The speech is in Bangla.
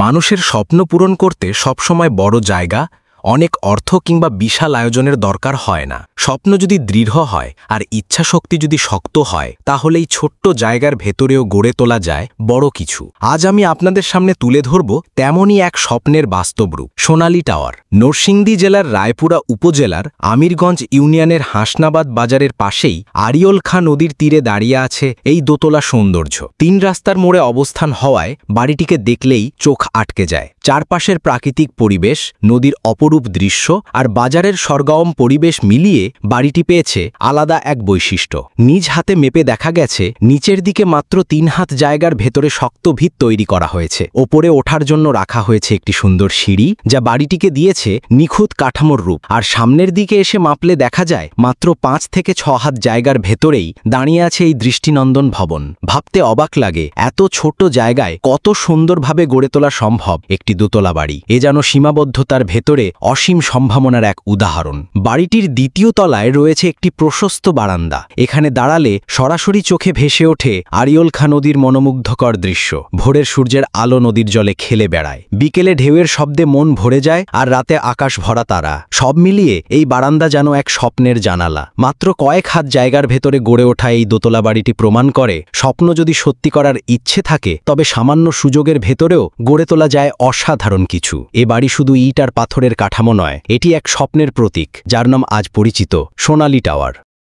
মানুষের স্বপ্ন পূরণ করতে সবসময় বড় জায়গা, অনেক অর্থ কিংবা বিশাল আয়োজনের দরকার হয় না। স্বপ্ন যদি দৃঢ় হয় আর ইচ্ছাশক্তি যদি শক্ত হয়, তাহলে এই ছোট্ট জায়গার ভেতরেও গড়ে তোলা যায় বড় কিছু। আজ আমি আপনাদের সামনে তুলে ধরব তেমনই এক স্বপ্নের বাস্তব রূপ, সোনালী টাওয়ার। নরসিংদী জেলার রায়পুরা উপজেলার আমিরগঞ্জ ইউনিয়নের হাসনাবাদ বাজারের পাশেই আড়িয়ল খাঁ নদীর তীরে দাঁড়িয়ে আছে এই দোতলা সৌন্দর্য। ৩ রাস্তার মোড়ে অবস্থান হওয়ায় বাড়িটিকে দেখলেই চোখ আটকে যায়। চারপাশের প্রাকৃতিক পরিবেশ, নদীর অপরূপ দৃশ্য আর বাজারের সরগরম পরিবেশ মিলিয়ে বাড়িটি পেয়েছে আলাদা এক বৈশিষ্ট্য। নিজ হাতে মেপে দেখা গেছে নিচের দিকে মাত্র ৩ হাত জায়গার ভেতরে শক্ত ভিত তৈরি করা হয়েছে। ওপরে ওঠার জন্য রাখা হয়েছে একটি সুন্দর সিঁড়ি, যা বাড়িটিকে দিয়েছে নিখুঁত কাঠামোর রূপ। আর সামনের দিকে এসে মাপলে দেখা যায় মাত্র ৫ থেকে ৬ হাত জায়গার ভেতরেই দাঁড়িয়ে আছে এই দৃষ্টিনন্দন ভবন। ভাবতে অবাক লাগে এত ছোট জায়গায় কত সুন্দরভাবে গড়ে তোলা সম্ভব একটি দোতলা বাড়ি। এ যেন সীমাবদ্ধতার ভেতরে অসীম সম্ভাবনার এক উদাহরণ। বাড়িটির দ্বিতীয় তলায় রয়েছে একটি প্রশস্ত বারান্দা। এখানে দাঁড়ালে সরাসরি চোখে ভেসে ওঠে আড়িয়ল খাঁ নদীর মনোমুগ্ধকর দৃশ্য। ভোরের সূর্যের আলো নদীর জলে খেলে বেড়ায়, বিকেলে ঢেউয়ের শব্দে মন ভরে যায়, আর রাতে আকাশ ভরা তারা। সব মিলিয়ে এই বারান্দা যেন এক স্বপ্নের জানালা। মাত্র কয়েক হাত জায়গার ভেতরে গড়ে ওঠা এই দোতলা বাড়িটি প্রমাণ করে, স্বপ্ন যদি সত্যি করার ইচ্ছে থাকে তবে সামান্য সুযোগের ভেতরেও গড়ে তোলা যায় অসাধারণ কিছু। এ বাড়ি শুধু ইট আর পাথরের কাঠামো নয়, এটি এক স্বপ্নের প্রতীক, যার নাম আজ পরিচিত সোনালী টাওয়ার।